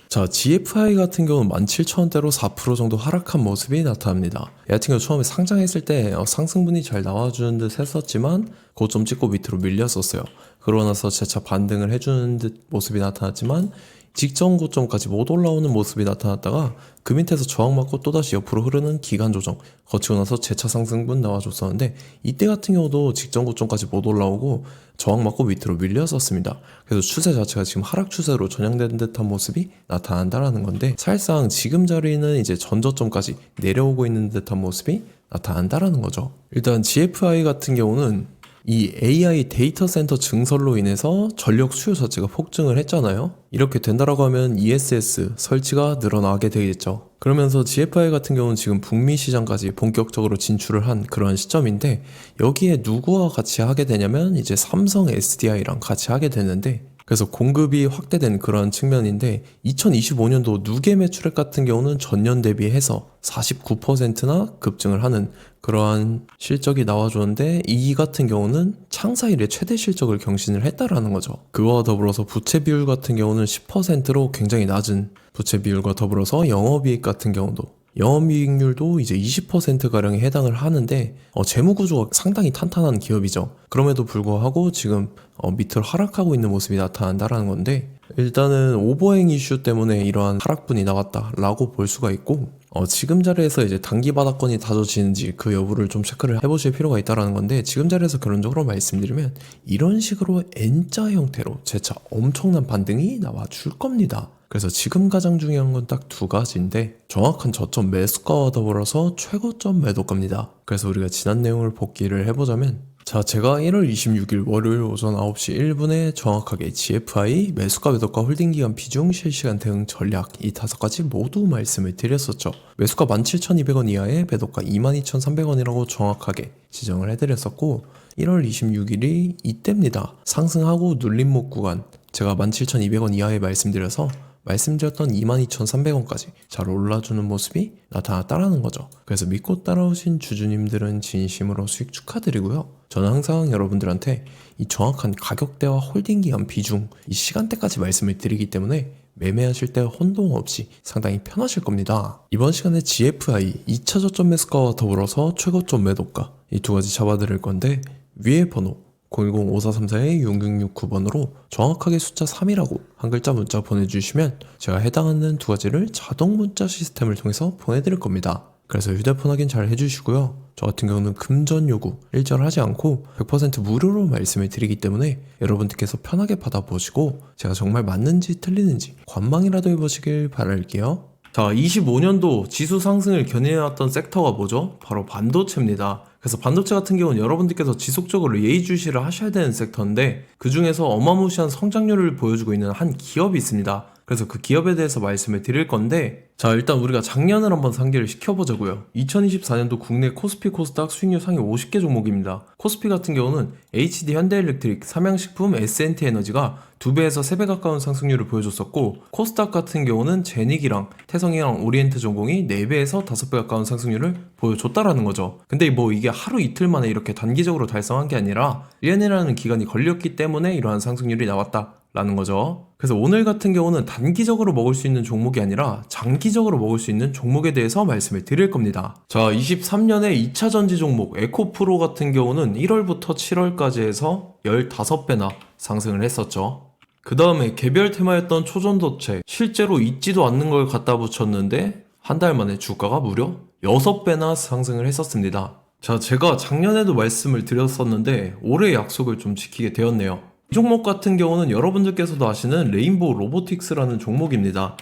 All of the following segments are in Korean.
자, GFI 같은 경우는 17,000원대로 4% 정도 하락한 모습이 나타납니다. 이 같은 경우 처음에 상장했을 때 상승분이 잘 나와주는 듯 했었지만 고점 찍고 밑으로 밀렸었어요. 그러고 나서 재차 반등을 해주는 듯 모습이 나타났지만 직전 고점까지 못 올라오는 모습이 나타났다가 그 밑에서 저항 맞고 또다시 옆으로 흐르는 기간 조정 거치고 나서 재차 상승분 나와줬었는데, 이때 같은 경우도 직전 고점까지 못 올라오고 저항 맞고 밑으로 밀렸었습니다. 그래서 추세 자체가 지금 하락 추세로 전향된 듯한 모습이 나타난다라는 건데, 사실상 지금 자리는 이제 전저점까지 내려오고 있는 듯한 모습이 나타난다라는 거죠. 일단 GFI 같은 경우는 이 AI 데이터 센터 증설로 인해서 전력 수요 자체가 폭증을 했잖아요. 이렇게 된다라고 하면 ESS 설치가 늘어나게 되겠죠. 그러면서 GFI 같은 경우는 지금 북미 시장까지 본격적으로 진출을 한 그런 시점인데, 여기에 누구와 같이 하게 되냐면 이제 삼성 SDI랑 같이 하게 되는데, 그래서 공급이 확대된 그런 측면인데, 2025년도 누계 매출액 같은 경우는 전년 대비해서 49%나 급증을 하는 그러한 실적이 나와줬는데, 이 같은 경우는 창사 이래 최대 실적을 경신을 했다라는 거죠. 그와 더불어서 부채 비율 같은 경우는 10%로 굉장히 낮은 부채 비율과 더불어서 영업이익 같은 경우도 영업이익률도 이제 20%가량에 해당을 하는데, 재무구조가 상당히 탄탄한 기업이죠. 그럼에도 불구하고 지금 밑으로 하락하고 있는 모습이 나타난다라는 건데, 일단은 오버행 이슈 때문에 이러한 하락분이 나왔다라고 볼 수가 있고, 지금 자리에서 이제 단기 바닥권이 다져지는지 그 여부를 좀 체크를 해보실 필요가 있다라는 건데, 지금 자리에서 결론적으로 말씀드리면 이런 식으로 N자 형태로 재차 엄청난 반등이 나와줄 겁니다. 그래서 지금 가장 중요한 건 딱 두 가지인데, 정확한 저점 매수가와 더불어서 최고점 매도가입니다. 그래서 우리가 지난 내용을 복기를 해보자면, 자, 제가 1월 26일 월요일 오전 9시 1분에 정확하게 GFI, 매수가, 매도가, 홀딩기간, 비중, 실시간 대응 전략 이 5가지 모두 말씀을 드렸었죠. 매수가 17,200원 이하에 매도가 22,300원이라고 정확하게 지정을 해드렸었고, 1월 26일이 이때입니다. 상승하고 눌림목 구간 제가 17,200원 이하에 말씀드려서 말씀드렸던 22,300원까지 잘 올라주는 모습이 나타났다라는 거죠. 그래서 믿고 따라오신 주주님들은 진심으로 수익 축하드리고요. 저는 항상 여러분들한테 이 정확한 가격대와 홀딩기간 비중, 이 시간대까지 말씀을 드리기 때문에 매매하실 때 혼동 없이 상당히 편하실 겁니다. 이번 시간에 GFI 2차 저점 매수가와 더불어서 최고점 매도가 이 두 가지 잡아드릴 건데, 위에 번호 010-5434-6669번으로 정확하게 숫자 3이라고 한 글자 문자 보내주시면 제가 해당하는 두 가지를 자동 문자 시스템을 통해서 보내드릴 겁니다. 그래서 휴대폰 확인 잘 해주시고요. 저 같은 경우는 금전 요구 일절하지 않고 100% 무료로 말씀을 드리기 때문에 여러분들께서 편하게 받아보시고 제가 정말 맞는지 틀리는지 관망이라도 해보시길 바랄게요. 자, 25년도 지수 상승을 견인해왔던 섹터가 뭐죠? 바로 반도체입니다. 그래서 반도체 같은 경우는 여러분들께서 지속적으로 예의주시를 하셔야 되는 섹터인데, 그 중에서 어마무시한 성장률을 보여주고 있는 한 기업이 있습니다. 그래서 그 기업에 대해서 말씀을 드릴 건데, 자, 일단 우리가 작년을 한번 상기를 시켜보자고요. 2024년도 국내 코스피 코스닥 수익률 상위 50개 종목입니다. 코스피 같은 경우는 HD 현대일렉트릭, 삼양식품, S&T 에너지가 2배에서 3배 가까운 상승률을 보여줬었고, 코스닥 같은 경우는 제닉이랑 태성이랑 오리엔트 전공이 4배에서 5배 가까운 상승률을 보여줬다라는 거죠. 근데 뭐 이게 하루 이틀 만에 이렇게 단기적으로 달성한 게 아니라 1년이라는 기간이 걸렸기 때문에 이러한 상승률이 나왔다 라는 거죠. 그래서 오늘 같은 경우는 단기적으로 먹을 수 있는 종목이 아니라 장기적으로 먹을 수 있는 종목에 대해서 말씀을 드릴 겁니다. 자, 23년에 2차 전지 종목 에코프로 같은 경우는 1월부터 7월까지 해서 15배나 상승을 했었죠. 그 다음에 개별 테마였던 초전도체, 실제로 있지도 않는 걸 갖다 붙였는데 한 달 만에 주가가 무려 6배나 상승을 했었습니다. 자, 제가 작년에도 말씀을 드렸었는데 올해 약속을 좀 지키게 되었네요. 이 종목 같은 경우는 여러분들께서도 아시는 레인보우 로보틱스라는 종목입니다.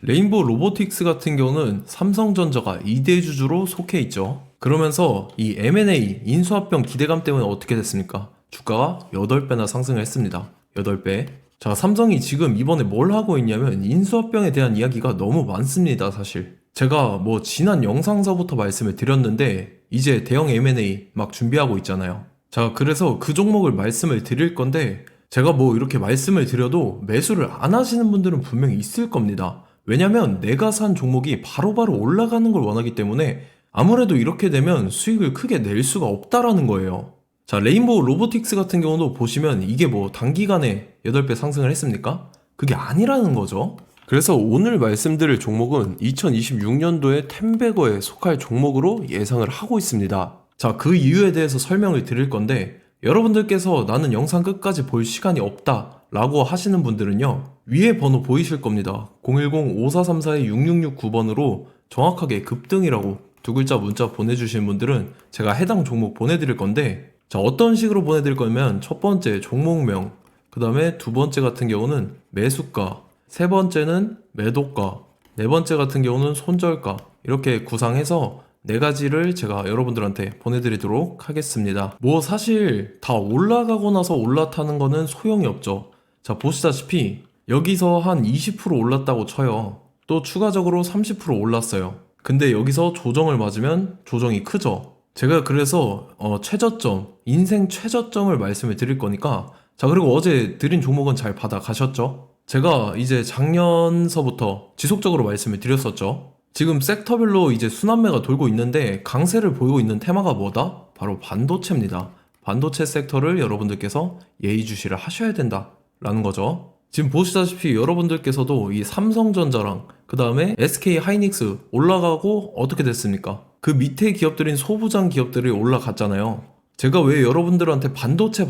레인보우 로보틱스 같은 경우는 삼성전자가 2대 주주로 속해 있죠. 그러면서 이 M&A 인수합병 기대감 때문에 어떻게 됐습니까? 주가가 8배나 상승을 했습니다. 8배. 자, 삼성이 지금 이번에 뭘 하고 있냐면 인수합병에 대한 이야기가 너무 많습니다, 사실. 제가 뭐 지난 영상서부터 말씀을 드렸는데 이제 대형 M&A 막 준비하고 있잖아요. 자, 그래서 그 종목을 말씀을 드릴 건데, 제가 뭐 이렇게 말씀을 드려도 매수를 안 하시는 분들은 분명히 있을 겁니다. 왜냐면 내가 산 종목이 바로바로 올라가는 걸 원하기 때문에 아무래도 이렇게 되면 수익을 크게 낼 수가 없다라는 거예요. 자, 레인보우 로보틱스 같은 경우도 보시면 이게 뭐 단기간에 8배 상승을 했습니까? 그게 아니라는 거죠. 그래서 오늘 말씀드릴 종목은 2026년도에 텐베거에 속할 종목으로 예상을 하고 있습니다. 자, 그 이유에 대해서 설명을 드릴 건데 여러분들께서 나는 영상 끝까지 볼 시간이 없다 라고 하시는 분들은요, 위에 번호 보이실 겁니다. 010-5434-6669번으로 정확하게 급등이라고 두 글자 문자 보내주신 분들은 제가 해당 종목 보내드릴 건데, 자, 어떤 식으로 보내드릴 거냐면 첫 번째 종목명, 그 다음에 두 번째 같은 경우는 매수가, 세 번째는 매도가, 네 번째 같은 경우는 손절가, 이렇게 구상해서 네 가지를 제가 여러분들한테 보내드리도록 하겠습니다. 뭐 사실 다 올라가고 나서 올라타는 거는 소용이 없죠. 자, 보시다시피 여기서 한 20% 올랐다고 쳐요. 또 추가적으로 30% 올랐어요. 근데 여기서 조정을 맞으면 조정이 크죠. 제가 그래서 최저점, 인생 최저점을 말씀을 드릴 거니까, 자, 그리고 어제 드린 종목은 잘 받아가셨죠? 제가 이제 작년서부터 지속적으로 말씀을 드렸었죠. 지금 섹터별로 이제 순환매가 돌고 있는데 강세를 보이고 있는 테마가 뭐다? 바로 반도체입니다. 반도체 섹터를 여러분들께서 예의주시를 하셔야 된다 라는 거죠. 지금 보시다시피 여러분들께서도 이 삼성전자랑 그 다음에 SK 하이닉스 올라가고 어떻게 됐습니까? 그 밑에 기업들인 소부장 기업들이 올라갔잖아요. 제가 왜 여러분들한테 반도체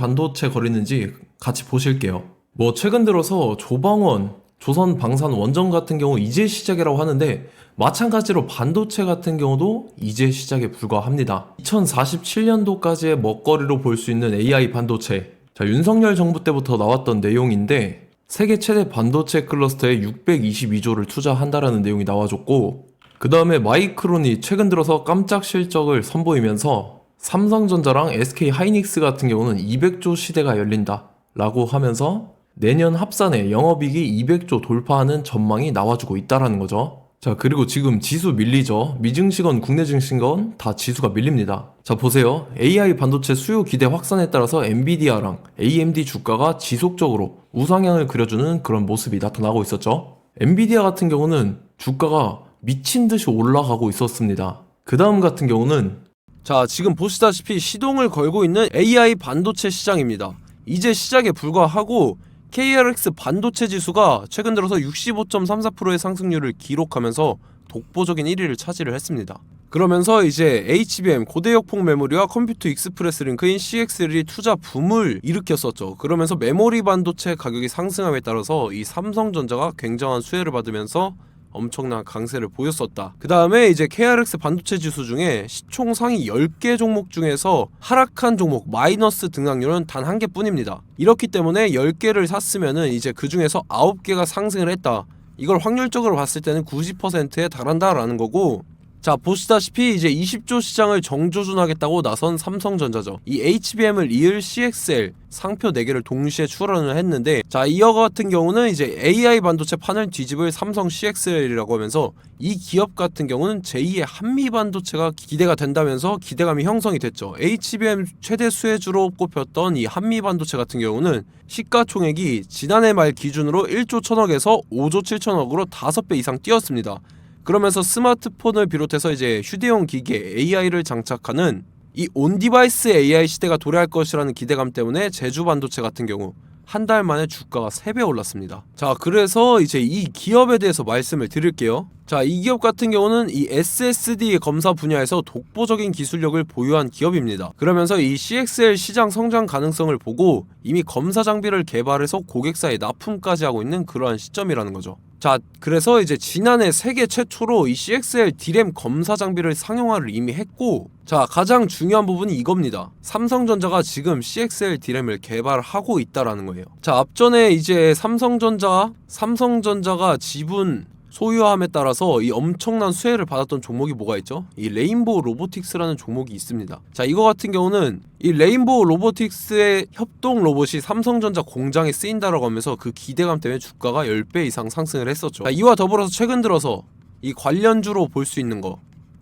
거리는지 같이 보실게요. 뭐 최근 들어서 조방원, 조선방산원전 같은 경우 이제 시작이라고 하는데 마찬가지로 반도체 같은 경우도 이제 시작에 불과합니다. 2047년도까지의 먹거리로 볼 수 있는 AI 반도체. 자, 윤석열 정부 때부터 나왔던 내용인데 세계 최대 반도체 클러스터에 622조를 투자한다라는 내용이 나와줬고, 그 다음에 마이크론이 최근 들어서 깜짝 실적을 선보이면서 삼성전자랑 SK 하이닉스 같은 경우는 200조 시대가 열린다 라고 하면서 내년 합산에 영업이익이 200조 돌파하는 전망이 나와주고 있다라는 거죠. 자, 그리고 지금 지수 밀리죠. 미증시건 국내 증시건 다 지수가 밀립니다. 자, 보세요. AI 반도체 수요 기대 확산에 따라서 엔비디아랑 AMD 주가가 지속적으로 우상향을 그려주는 그런 모습이 나타나고 있었죠. 엔비디아 같은 경우는 주가가 미친 듯이 올라가고 있었습니다. 그 다음 같은 경우는, 자, 지금 보시다시피 시동을 걸고 있는 AI 반도체 시장입니다. 이제 시작에 불과하고 KRX 반도체 지수가 최근 들어서 65.34%의 상승률을 기록하면서 독보적인 1위를 차지를 했습니다. 그러면서 이제 HBM 고대역폭 메모리와 컴퓨터 익스프레스 링크인 CXL이 투자 붐을 일으켰었죠. 그러면서 메모리 반도체 가격이 상승함에 따라서 이 삼성전자가 굉장한 수혜를 받으면서 엄청난 강세를 보였었다. 그 다음에 이제 KRX 반도체 지수 중에 시총 상위 10개 종목 중에서 하락한 종목 마이너스 등락률은 단 1개뿐입니다. 이렇기 때문에 10개를 샀으면은 이제 그 중에서 9개가 상승을 했다. 이걸 확률적으로 봤을 때는 90%에 달한다라는 거고, 자, 보시다시피 이제 20조 시장을 정조준하겠다고 나선 삼성전자죠. 이 HBM을 이을 CXL 상표 4개를 동시에 출원을 했는데, 자, 이어 같은 경우는 이제 AI 반도체 판을 뒤집을 삼성 CXL이라고 하면서 이 기업 같은 경우는 제2의 한미 반도체가 기대가 된다면서 기대감이 형성이 됐죠. HBM 최대 수혜주로 꼽혔던 이 한미 반도체 같은 경우는 시가총액이 지난해 말 기준으로 1조 1000억에서 5조 7천억으로 5배 이상 뛰었습니다. 그러면서 스마트폰을 비롯해서 이제 휴대용 기기에 AI를 장착하는 이 온디바이스 AI 시대가 도래할 것이라는 기대감 때문에 제주 반도체 같은 경우 한 달 만에 주가가 3배 올랐습니다. 자, 그래서 이제 이 기업에 대해서 말씀을 드릴게요. 자, 이 기업 같은 경우는 이 SSD 검사 분야에서 독보적인 기술력을 보유한 기업입니다. 그러면서 이 CXL 시장 성장 가능성을 보고 이미 검사 장비를 개발해서 고객사에 납품까지 하고 있는 그러한 시점이라는 거죠. 자, 그래서 이제 지난해 세계 최초로 이 CXL D램 검사 장비를 상용화를 이미 했고, 자, 가장 중요한 부분이 이겁니다. 삼성전자가 지금 CXL D램을 개발하고 있다라는 거예요. 자, 앞전에 이제 삼성전자가 지분 소유함에 따라서 이 엄청난 수혜를 받았던 종목이 뭐가 있죠? 이 레인보우 로보틱스라는 종목이 있습니다. 자, 이거 같은 경우는 이 레인보우 로보틱스의 협동 로봇이 삼성전자 공장에 쓰인다라고 하면서 그 기대감 때문에 주가가 10배 이상 상승을 했었죠. 자, 이와 더불어서 최근 들어서 이 관련주로 볼 수 있는 거,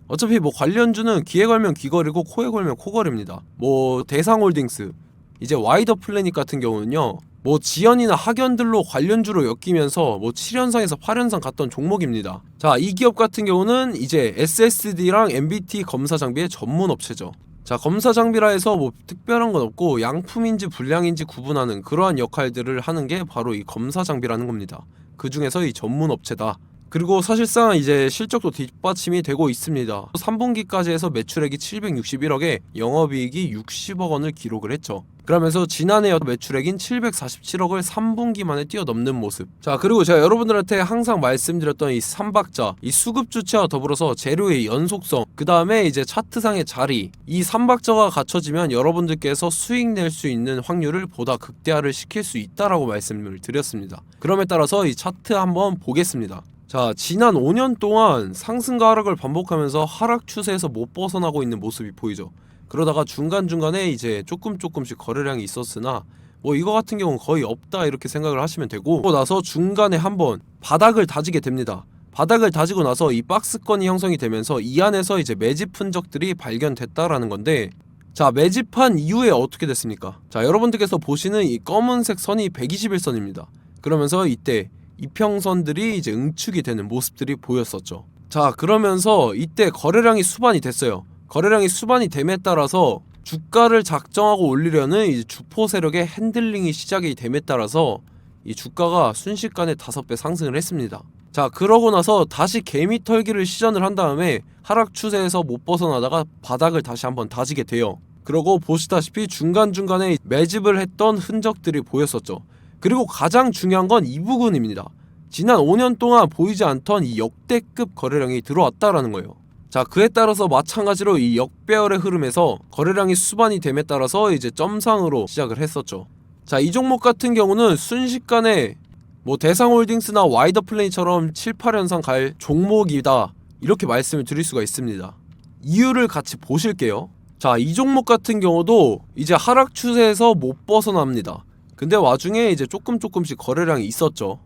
어차피 뭐 관련주는 귀에 걸면 귀걸이고 코에 걸면 코걸입니다. 뭐 대상홀딩스, 이제 와이더 플래닛 같은 경우는요, 뭐 지연이나 학연들로 관련주로 엮이면서 뭐 7연상에서 8연상 갔던 종목입니다. 자, 이 기업 같은 경우는 이제 SSD랑 MBT 검사 장비의 전문 업체죠. 자, 검사 장비라 해서 뭐 특별한 건 없고 양품인지 불량인지 구분하는 그러한 역할들을 하는 게 바로 이 검사 장비라는 겁니다. 그 중에서 이 전문 업체다. 그리고 사실상 이제 실적도 뒷받침이 되고 있습니다. 3분기까지 해서 매출액이 761억에 영업이익이 60억 원을 기록을 했죠. 그러면서 지난해 매출액인 747억을 3분기 만에 뛰어넘는 모습. 자, 그리고 제가 여러분들한테 항상 말씀드렸던 이 3박자, 이 수급 주체와 더불어서 재료의 연속성, 그 다음에 이제 차트상의 자리, 이 3박자가 갖춰지면 여러분들께서 수익 낼 수 있는 확률을 보다 극대화를 시킬 수 있다라고 말씀을 드렸습니다. 그럼에 따라서 이 차트 한번 보겠습니다. 자, 지난 5년 동안 상승과 하락을 반복하면서 하락 추세에서 못 벗어나고 있는 모습이 보이죠. 그러다가 중간중간에 이제 조금씩 거래량이 있었으나 뭐 이거 같은 경우는 거의 없다 이렇게 생각을 하시면 되고, 그러고 나서 중간에 한번 바닥을 다지게 됩니다. 바닥을 다지고 나서 이 박스권이 형성이 되면서 이 안에서 이제 매집 흔적들이 발견됐다라는 건데, 자, 매집한 이후에 어떻게 됐습니까? 자, 여러분들께서 보시는 이 검은색 선이 121선입니다. 그러면서 이때 이평선들이 이제 응축이 되는 모습들이 보였었죠. 자, 그러면서 이때 거래량이 수반이 됐어요. 거래량이 수반이 됨에 따라서 주가를 작정하고 올리려는 이제 주포 세력의 핸들링이 시작이 됨에 따라서 이 주가가 순식간에 5배 상승을 했습니다. 자, 그러고 나서 다시 개미 털기를 시전을 한 다음에 하락 추세에서 못 벗어나다가 바닥을 다시 한번 다지게 돼요. 그러고 보시다시피 중간중간에 매집을 했던 흔적들이 보였었죠. 그리고 가장 중요한 건 이 부분입니다. 지난 5년 동안 보이지 않던 이 역대급 거래량이 들어왔다라는 거예요. 자, 그에 따라서 마찬가지로 이 역배열의 흐름에서 거래량이 수반이 됨에 따라서 이제 점상으로 시작을 했었죠. 자, 이 종목 같은 경우는 순식간에 뭐 대상홀딩스나 와이더플레이처럼 7, 8연상 갈 종목이다 이렇게 말씀을 드릴 수가 있습니다. 이유를 같이 보실게요. 자, 이 종목 같은 경우도 이제 하락 추세에서 못 벗어납니다. 근데 와중에 이제 조금씩 거래량이 있었죠.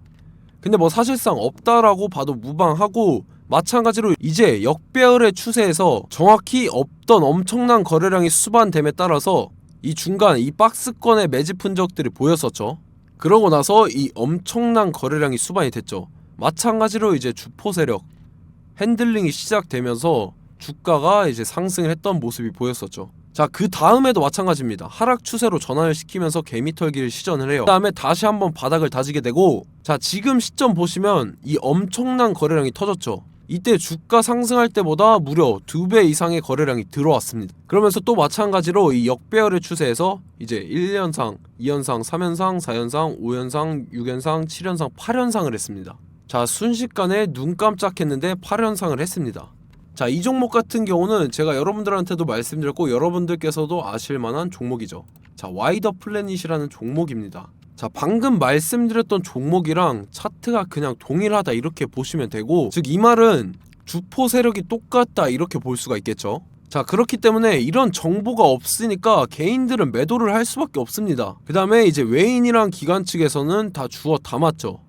근데 뭐 사실상 없다라고 봐도 무방하고, 마찬가지로 이제 역배열의 추세에서 정확히 없던 엄청난 거래량이 수반됨에 따라서 이 중간 이 박스권의 매집 흔적들이 보였었죠. 그러고 나서 이 엄청난 거래량이 수반이 됐죠. 마찬가지로 이제 주포 세력 핸들링이 시작되면서 주가가 이제 상승을 했던 모습이 보였었죠. 자, 그 다음에도 마찬가지입니다. 하락 추세로 전환을 시키면서 개미털기를 시전을 해요. 그 다음에 다시 한번 바닥을 다지게 되고, 자, 지금 시점 보시면 이 엄청난 거래량이 터졌죠. 이때 주가 상승할 때보다 무려 2배 이상의 거래량이 들어왔습니다. 그러면서 또 마찬가지로 이 역배열의 추세에서 이제 1연상, 2연상, 3연상, 4연상, 5연상, 6연상, 7연상, 8연상을 했습니다. 자, 순식간에 눈 깜짝했는데 8연상을 했습니다. 자, 이 종목 같은 경우는 제가 여러분들한테도 말씀드렸고 여러분들께서도 아실만한 종목이죠. 자, 와이더 플래닛이라는 종목입니다. 자, 방금 말씀드렸던 종목이랑 차트가 그냥 동일하다 이렇게 보시면 되고, 즉 이 말은 주포 세력이 똑같다 이렇게 볼 수가 있겠죠. 자, 그렇기 때문에 이런 정보가 없으니까 개인들은 매도를 할 수밖에 없습니다. 그 다음에 이제 외인이랑 기관 측에서는 다 주워 담았죠.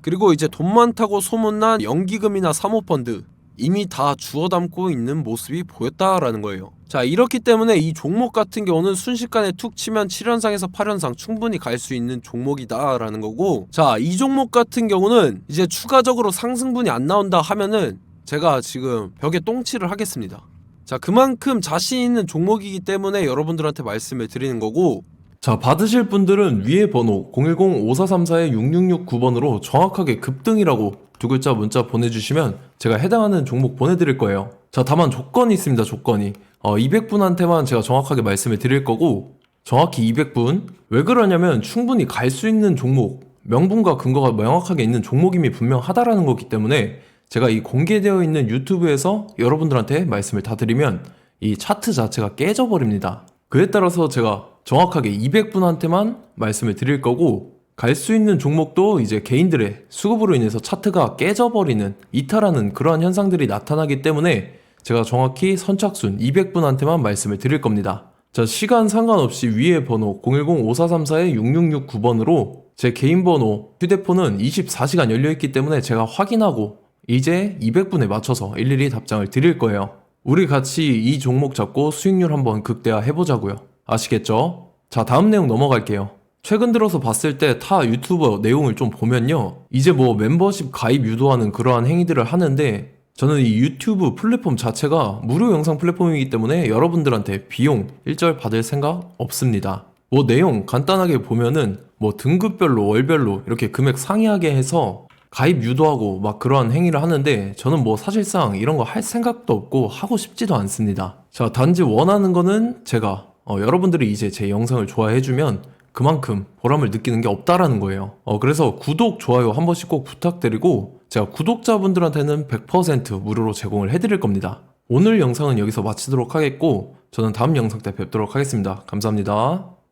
그리고 이제 돈 많다고 소문난 연기금이나 사모펀드 이미 다 주워 담고 있는 모습이 보였다라는 거예요. 자, 이렇기 때문에 이 종목 같은 경우는 순식간에 툭 치면 7연상에서 8연상 충분히 갈 수 있는 종목이다 라는 거고, 자, 이 종목 같은 경우는 이제 추가적으로 상승분이 안 나온다 하면은 제가 지금 벽에 똥칠을 하겠습니다. 자, 그만큼 자신 있는 종목이기 때문에 여러분들한테 말씀을 드리는 거고, 자, 받으실 분들은 위에 번호 010-5434-6669번으로 정확하게 급등이라고 두 글자 문자 보내주시면 제가 해당하는 종목 보내드릴 거예요. 자, 다만 조건이 있습니다. 조건이 200분한테만 제가 정확하게 말씀을 드릴 거고, 정확히 200분. 왜 그러냐면 충분히 갈 수 있는 종목, 명분과 근거가 명확하게 있는 종목임이 분명하다라는 거기 때문에 제가 이 공개되어 있는 유튜브에서 여러분들한테 말씀을 다 드리면 이 차트 자체가 깨져버립니다. 그에 따라서 제가 정확하게 200분한테만 말씀을 드릴 거고, 갈 수 있는 종목도 이제 개인들의 수급으로 인해서 차트가 깨져버리는, 이탈하는 그러한 현상들이 나타나기 때문에 제가 정확히 선착순 200분한테만 말씀을 드릴 겁니다. 자, 시간 상관없이 위에 번호 010-5434-6669번으로 제 개인 번호, 휴대폰은 24시간 열려있기 때문에 제가 확인하고 이제 200분에 맞춰서 일일이 답장을 드릴 거예요. 우리 같이 이 종목 잡고 수익률 한번 극대화 해보자고요. 아시겠죠? 자, 다음 내용 넘어갈게요. 최근 들어서 봤을 때 타 유튜버 내용을 좀 보면요, 이제 뭐 멤버십 가입 유도하는 그러한 행위들을 하는데, 저는 이 유튜브 플랫폼 자체가 무료 영상 플랫폼이기 때문에 여러분들한테 비용 일절 받을 생각 없습니다. 뭐 내용 간단하게 보면은 뭐 등급별로 월별로 이렇게 금액 상이하게 해서 가입 유도하고 막 그러한 행위를 하는데 저는 뭐 사실상 이런 거 할 생각도 없고 하고 싶지도 않습니다. 자, 단지 원하는 거는 제가 여러분들이 이제 제 영상을 좋아해주면 그만큼 보람을 느끼는 게 없다라는 거예요. 그래서 구독, 좋아요 한 번씩 꼭 부탁드리고 제가 구독자분들한테는 100% 무료로 제공을 해드릴 겁니다. 오늘 영상은 여기서 마치도록 하겠고 저는 다음 영상 때 뵙도록 하겠습니다. 감사합니다.